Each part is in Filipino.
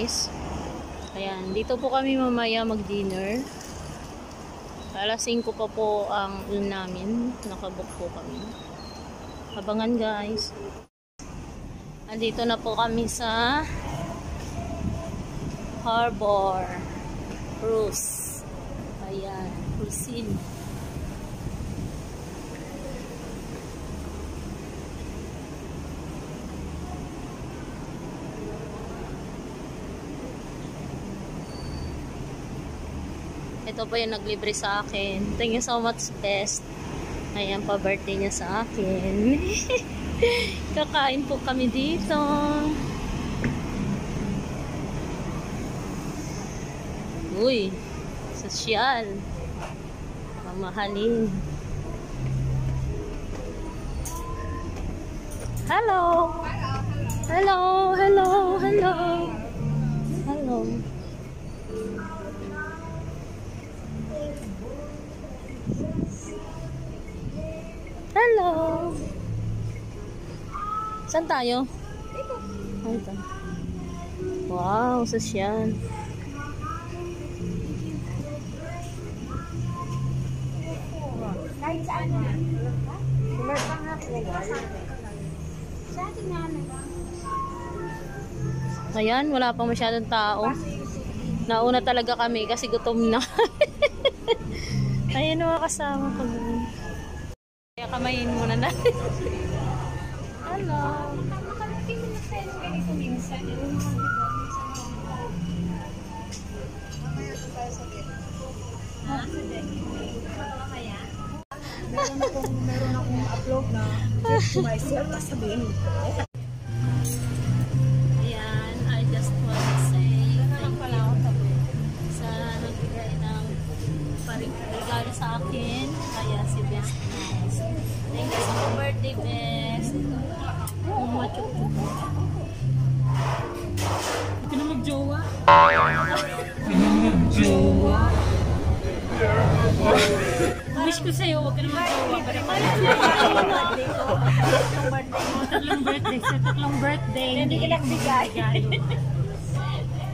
guys. Ayan, dito po kami mamaya mag-dinner. Alas 5 pa po ang room namin. Nakabook po kami. Abangan guys. Andito na po kami sa Harbor Cruise. Ayan, cruising. Ito po yung naglibre sa akin. Thank you so much, best. Ayan, pa-birthday niya sa akin. Kakain po kami dito. Uy, sosyal. Mamahalin. Hello. Hello, hello, hello. Hello. Hello. Saan tayo? Ito. Wow, sosyal. Kahit saan na. Kumar pa nga po. Sa ating nanay. Ayan, wala pang masyadong tao. Nauna talaga kami kasi gutom na. Ayan, mga kasama ko. Kaya kamayin muna natin. Hello. Makalating mo na tayo ganito minsan. Ha? Sa deck. Kaya? Meron akong upload na to myself. Sabihin ko. Ayan, I just want to say thank you sa nagbigay ng regalo sa akin. Kaya si Best. Thank you sa birthday, Best. Huwag ka na mag-jowa. Mag-jowa. Wish ko sa'yo, huwag ka na mag-jowa. Tatlong birthday. Sa tatlong birthday. Hindi ka nagbigay.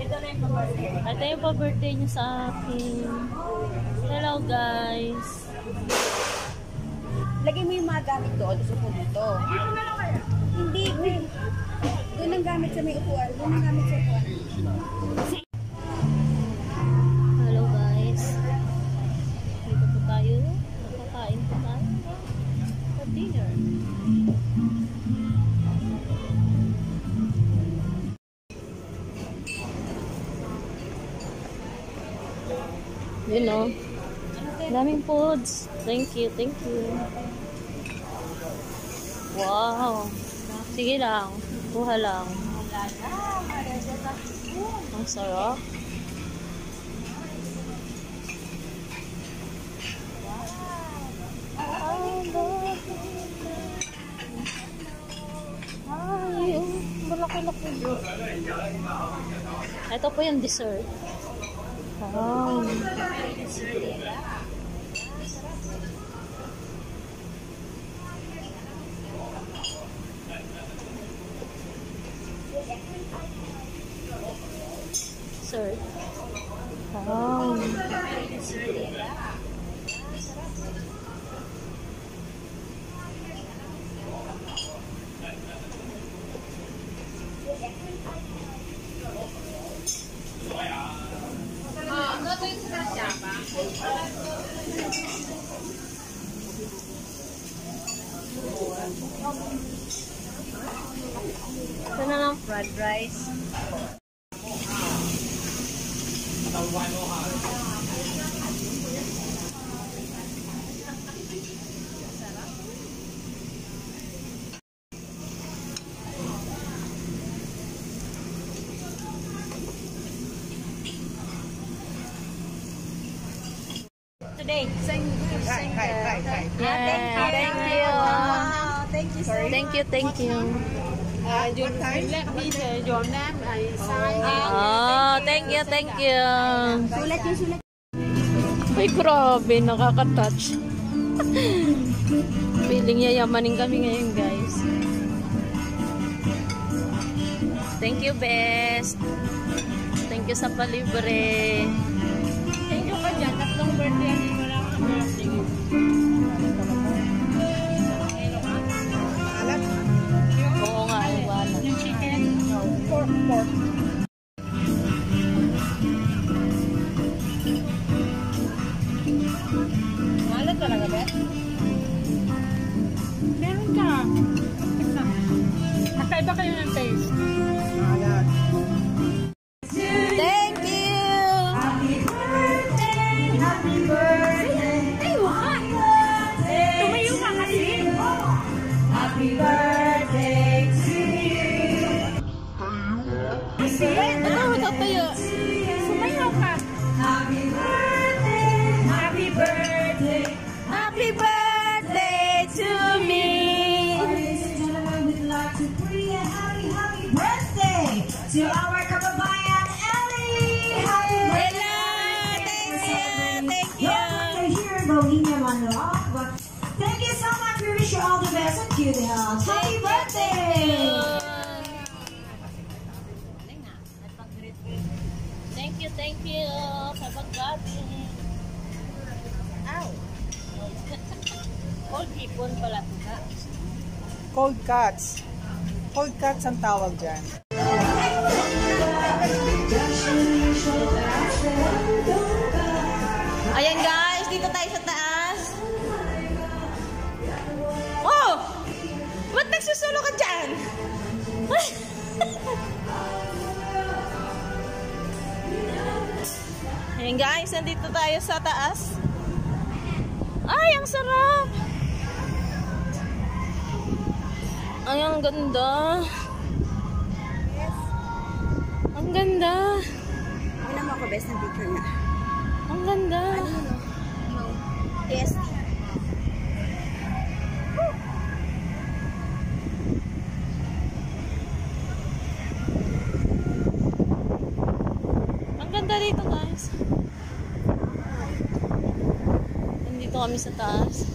Ito na yung pa-birthday. Ito yung pa-birthday niyo sa akin. Hello, guys. Lagay mo yung mga gamit doon. Gusto ko dito. Hindi. Doon ang gamit sa may upuan. Doon ang gamit sa upuan. Hello, guys. Dito po tayo. Nakakain po tayo. For dinner. Yun o. Daming foods. Thank you, thank you. Wow. Sige lang. Kuha lang. Ang sarap. Ay, malaki-laki. Ito po yung dessert. Wow. Sir. Wow. Ito na lang fried rice. Today, sing. Yes. Thank you. Thank you. Let me your name. I sign. Oh, thank you. Sulat yung sulat. Ay, grabe, nakaka-touch. Feeling yayamanin kami ngayon, guys. Thank you, best. Thank you sa palibre. Thank you ka dyan. Tatlong birthday ang wala ka birthday. Alat. Oo nga, ay wala. Yung chicken. Pork. Alat talaga, Beth? Meron ka. Magkaiba kayo ng taste. Alat. Thank you! Ay, wala. Tumayo ka kasi. Ano ito tayo? Sumayaw ka. Happy birthday to me! To our kababayan, Ellie! Hello! Thank you! Thank you! You're here in Bohemia, Manila. But thank you so much. We wish you all the best and cute health. Happy birthday! Thank you! Kapag gabi. Ow! Old hipon pala. Cold cuts. Cold cuts ang tawag dyan. Ayan guys, dito tayo sa taas. Oh! Ba't nagsusulo ka dyan? Ayan guys, nandito tayo sa taas. Ay, ang sarap! Ay, ang ganda. Ang ganda. Ano mo ako, best na picture niya? Ang ganda. Yes. Ang ganda dito guys. Nandito kami sa taas.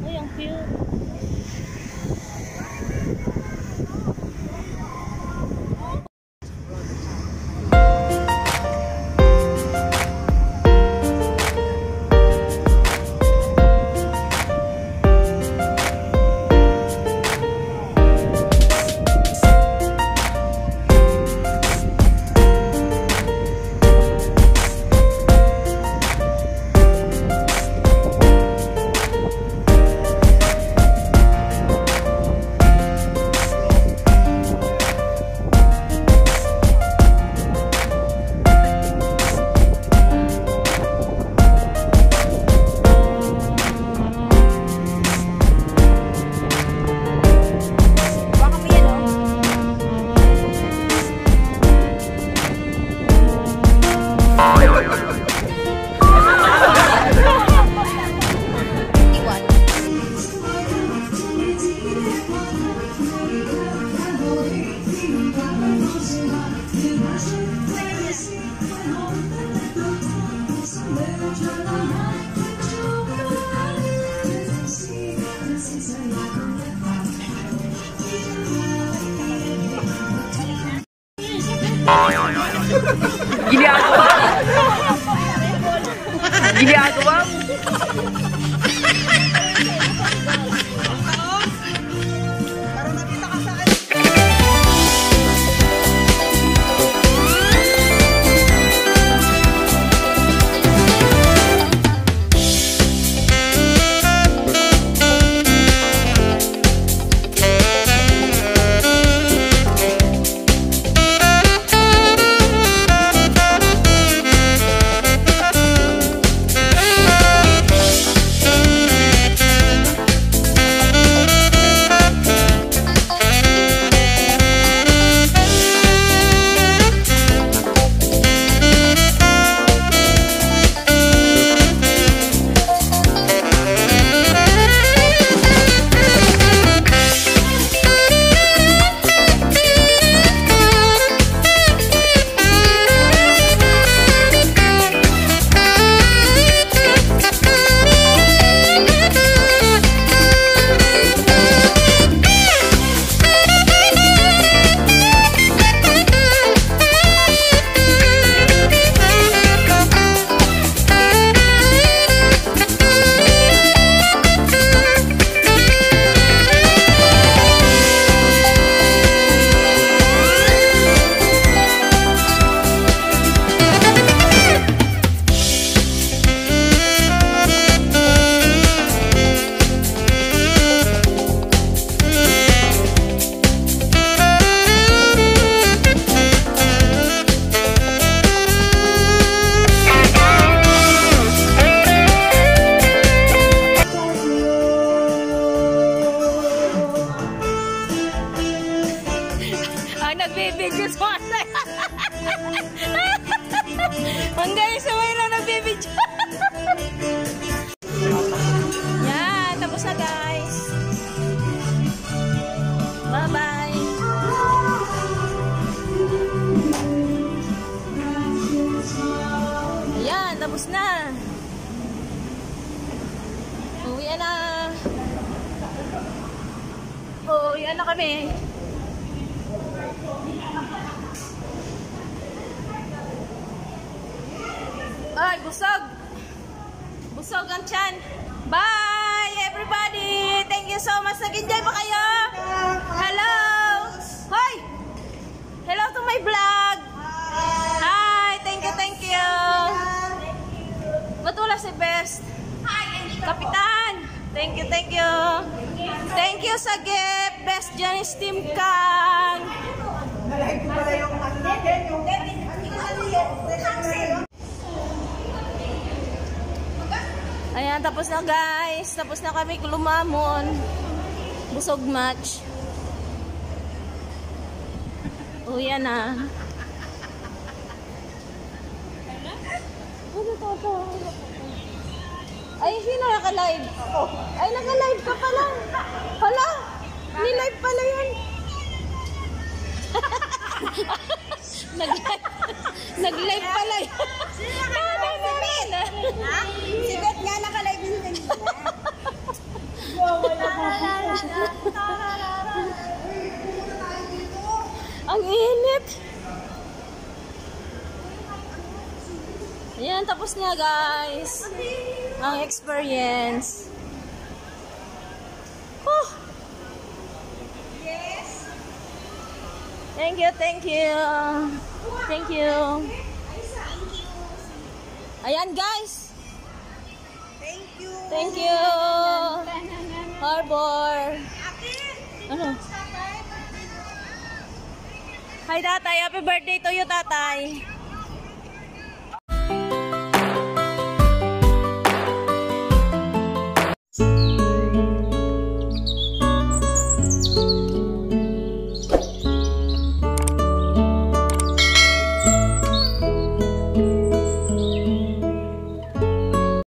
Ay, ang cute. Ginagawa? Ginagawa? Ay, nagbibidyo sa mga. Hanggang sa may na nagbibidyo. Yan, tapos na guys. Bye-bye. Ayan, tapos na. Uwi na. Uwi na kami. Ay, busog. Busog ang tiyan. Bye, everybody. Thank you so much. Nag-enjoy ba kayo? Hello. Hoy. Hello to my vlog. Hi. Thank you, thank you. Matula si Best. Kapitan. Thank you, thank you. Thank you sa gift. Best Janice Team Kang. Ayan, tapos na guys. Tapos na kami lumamon. Busog match. Uwi na. Ay, sino naka-live? Ay, naka-live ka pala. Hala, ni-live pala yun. Nag-live pala yun. Si Beth nga naka-live yung kanina. Ang init. Ayan, tapos na guys. Ang experience. Oh. Yes. Thank you, thank you. Thank you. Ayan guys. Thank you. Thank you. Harbor. Ano? Hi tatay, happy birthday to you tatay.